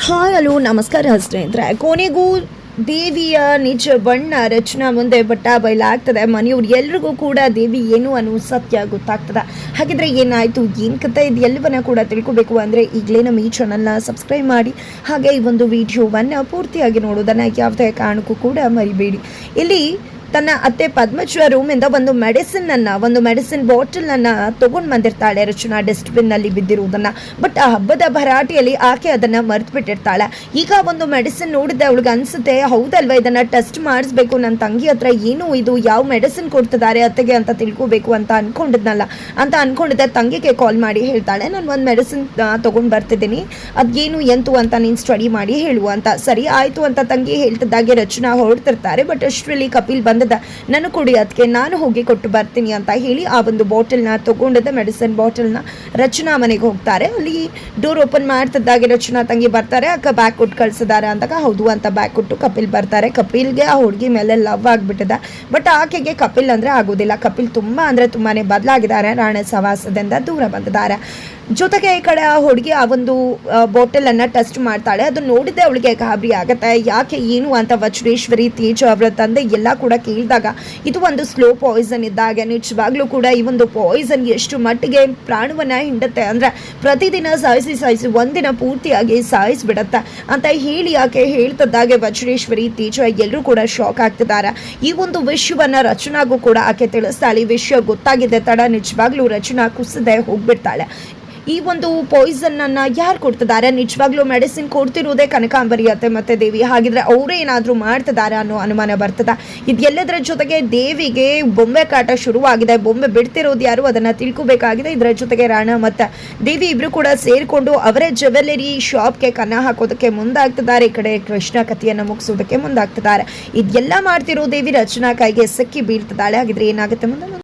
Hi hello ನಮಸ್ಕಾರ ಸ್ನೇಹಿತರೆ. ಕೊನೆಗೂ ದೇವಿಯ ನಿಜ ಬಣ್ಣ ರಚನಾ ಮುಂದೆ ಬಟ್ಟ ಬಯಲಾಗ್ತದೆ. ಮನೆಯವ್ರು ಎಲ್ರಿಗೂ ಕೂಡ ದೇವಿ ಏನು ಅನ್ನೋ ಸತ್ಯ ಗೊತ್ತಾಗ್ತದೆ. ಹಾಗಿದ್ರೆ ಏನಾಯಿತು, ಏನು ಕತೆ, ಇದು ಎಲ್ಲವನ್ನ ಕೂಡ ತಿಳ್ಕೊಬೇಕು ಅಂದರೆ ಈಗಲೇ ನಮ್ಮ ಈ ಚಾನಲ್ನ ಸಬ್ಸ್ಕ್ರೈಬ್ ಮಾಡಿ, ಹಾಗೆ ಈ ಒಂದು ವಿಡಿಯೋವನ್ನು ಪೂರ್ತಿಯಾಗಿ ನೋಡೋದನ್ನು ಯಾವುದೇ ಕಾರಣಕ್ಕೂ ಕೂಡ ಮರಿಬೇಡಿ. ಇಲ್ಲಿ ತನ್ನ ಅತ್ತೆ ಪದ್ಮಜ ರೂಮಿಂದ ಒಂದು ಮೆಡಿಸಿನ್ ಬಾಟಲನ್ನು ತೊಗೊಂಡು ಬಂದಿರ್ತಾಳೆ ರಚನಾ, ಡಸ್ಟ್ಬಿನ್ನಲ್ಲಿ ಬಿದ್ದಿರುವುದನ್ನು. ಬಟ್ ಆ ಹಬ್ಬದ ಭರಾಟೆಯಲ್ಲಿ ಆಕೆ ಅದನ್ನು ಮರೆತು ಬಿಟ್ಟಿರ್ತಾಳೆ. ಈಗ ಒಂದು ಮೆಡಿಸಿನ್ ನೋಡಿದ್ರೆ ಅವಳಿಗೆ ಅನಿಸುತ್ತೆ, ಹೌದಲ್ವ ಇದನ್ನು ಟೆಸ್ಟ್ ಮಾಡಿಸ್ಬೇಕು, ನನ್ನ ತಂಗಿ ಹತ್ರ ಏನು ಇದು ಯಾವ ಮೆಡಿಸಿನ್ ಕೊಡ್ತಿದ್ದಾರೆ ಅತ್ತೆಗೆ ಅಂತ ತಿಳ್ಕೋಬೇಕು ಅಂತ ಅನ್ಕೊಂಡಿದ್ದೆ. ತಂಗಿಗೆ ಕಾಲ್ ಮಾಡಿ ಹೇಳ್ತಾಳೆ, ನಾನು ಒಂದು ಮೆಡಿಸಿನ್ ತೊಗೊಂಡು ಬರ್ತಿದ್ದೀನಿ, ಅದೇನು ಎಂತು ಅಂತ ನೀನು ಸ್ಟಡಿ ಮಾಡಿ ಹೇಳುವ ಅಂತ. ಸರಿ ಆಯಿತು ಅಂತ ತಂಗಿ ಹೇಳ್ತಿದ್ದಾಗೆ ರಚನಾ ಹೊರಡ್ತಿರ್ತಾರೆ. ಬಟ್ ಅಷ್ಟರಲ್ಲಿ ಕಪಿಲ್ ನಾನು ಕೊಡಿ ಅದಕ್ಕೆ, ನಾನು ಹೋಗಿ ಕೊಟ್ಟು ಬರ್ತೀನಿ ಅಂತ ಹೇಳಿ ಆ ಒಂದು ಬಾಟಲ್ನ ತಗೊಂಡಿದ್ದ ಮೆಡಿಸಿನ್ ಬಾಟಲ್ನ ರಚನಾ ಮನೆಗೆ ಹೋಗ್ತಾರೆ. ಅಲ್ಲಿ ಡೋರ್ ಓಪನ್ ಮಾಡ್ತಿದ್ದಾಗೆ ರಚನಾ ತಂಗಿ ಬರ್ತಾರೆ. ಅಕ್ಕ ಬ್ಯಾಗ್ ಕೊಟ್ಟು ಕಳ್ಸಿದ್ದಾರೆ ಅಂದಾಗ ಹೌದು ಅಂತ ಬ್ಯಾಗ್ ಕೊಟ್ಟು ಕಪಿಲ್ ಬರ್ತಾರೆ. ಕಪಿಲ್ಗೆ ಆ ಹುಡುಗಿ ಮೇಲೆ ಲವ್ ಆಗಿಬಿಟ್ಟಿದೆ. ಬಟ್ ಆಕೆಗೆ ಕಪಿಲ್ ಅಂದರೆ ಆಗೋದಿಲ್ಲ. ಕಪಿಲ್ ತುಂಬಾನೇ ಬದಲಾಗಿದ್ದಾರೆ, ರಾಣೆ ಸವಾಸದಿಂದ ದೂರ ಬಂದಿದ್ದಾರೆ. ಜೊತೆಗೆ ಈ ಕಡೆ ಆ ಹುಡುಗಿ ಆ ಒಂದು ಬಾಟಲನ್ನು ಟೆಸ್ಟ್ ಮಾಡ್ತಾಳೆ. ಅದು ನೋಡಿದ್ರೆ ಅವಳಿಗೆ ಗಾಬರಿ ಆಗುತ್ತೆ. ಯಾಕೆ ಏನು ಅಂತ ವಜ್ರೇಶ್ವರಿ, ತೇಜ ಅವರ ತಂದೆ ಎಲ್ಲ ಕೂಡ ಕೇಳಿದಾಗ ಇದು ಒಂದು ಸ್ಲೋ ಪಾಯ್ಸನ್ ಇದ್ದಾಗ, ನಿಜವಾಗ್ಲೂ ಕೂಡ ಈ ಒಂದು ಪಾಯ್ಸನ್ ಎಷ್ಟು ಮಟ್ಟಿಗೆ ಪ್ರಾಣವನ್ನು ಹಿಂಡುತ್ತೆ ಅಂದರೆ ಪ್ರತಿದಿನ ಸಾಯಿಸಿ ಒಂದಿನ ಪೂರ್ತಿಯಾಗಿ ಸಾಯಿಸಿಬಿಡುತ್ತೆ ಅಂತ ಹೇಳಿ ಆಕೆ ಹೇಳ್ತಿದ್ದಾಗೆ ವಜ್ರೇಶ್ವರಿ, ತೇಜ ಎಲ್ಲರೂ ಕೂಡ ಶಾಕ್ ಆಗ್ತಿದ್ದಾರೆ. ಈ ಒಂದು ವಿಷಯವನ್ನು ರಚನಾಗೂ ಕೂಡ ಆಕೆ ತಿಳಿಸ್ತಾಳೆ. ಈ ವಿಷಯ ಗೊತ್ತಾಗಿದೆ ತಡ ನಿಜವಾಗ್ಲೂ ರಚನಾ ಕುಸಿದೆ ಹೋಗ್ಬಿಡ್ತಾಳೆ. ಈ ಒಂದು ಪಾಯ್ಸನ್ನನ್ನು ಯಾರು ಕೊಡ್ತಿದ್ದಾರೆ, ನಿಜವಾಗ್ಲೂ ಮೆಡಿಸಿನ್ ಕೊಡ್ತಿರೋದೇ ಕನಕಾಂಬರಿ ಅತ್ತೆ ಮತ್ತು ದೇವಿ. ಹಾಗಿದ್ರೆ ಅವರೇ ಏನಾದರೂ ಮಾಡ್ತಿದ್ದಾರೆ ಅನ್ನೋ ಅನುಮಾನ ಬರ್ತದೆ. ಇದೆಲ್ಲದರ ಜೊತೆಗೆ ದೇವಿಗೆ ಬೊಂಬೆ ಕಾಟ ಶುರುವಾಗಿದೆ. ಬೊಂಬೆ ಬಿಡ್ತಿರೋದು ಯಾರು ಅದನ್ನು ತಿಳ್ಕೋಬೇಕಾಗಿದೆ. ಇದರ ಜೊತೆಗೆ ರಾಣಾ ಮತ್ತು ದೇವಿ ಇಬ್ಬರು ಕೂಡ ಸೇರಿಕೊಂಡು ಅವರೇ ಜ್ಯುವೆಲ್ಲರಿ ಶಾಪ್ಗೆ ಕನ್ನ ಹಾಕೋದಕ್ಕೆ ಮುಂದಾಗ್ತಿದ್ದಾರೆ. ಈ ಕಡೆ ಕೃಷ್ಣ ಕಥೆಯನ್ನು ಮುಗಿಸೋದಕ್ಕೆ ಮುಂದಾಗ್ತಿದ್ದಾರೆ. ಇದೆಲ್ಲ ಮಾಡ್ತಿರೋ ದೇವಿ ರಚನಾ ಕೈಗೆ ಸಿಕ್ಕಿ ಬೀಳ್ತಿದ್ದಾಳೆ. ಹಾಗಿದ್ರೆ ಏನಾಗುತ್ತೆ ಮುಂದೆ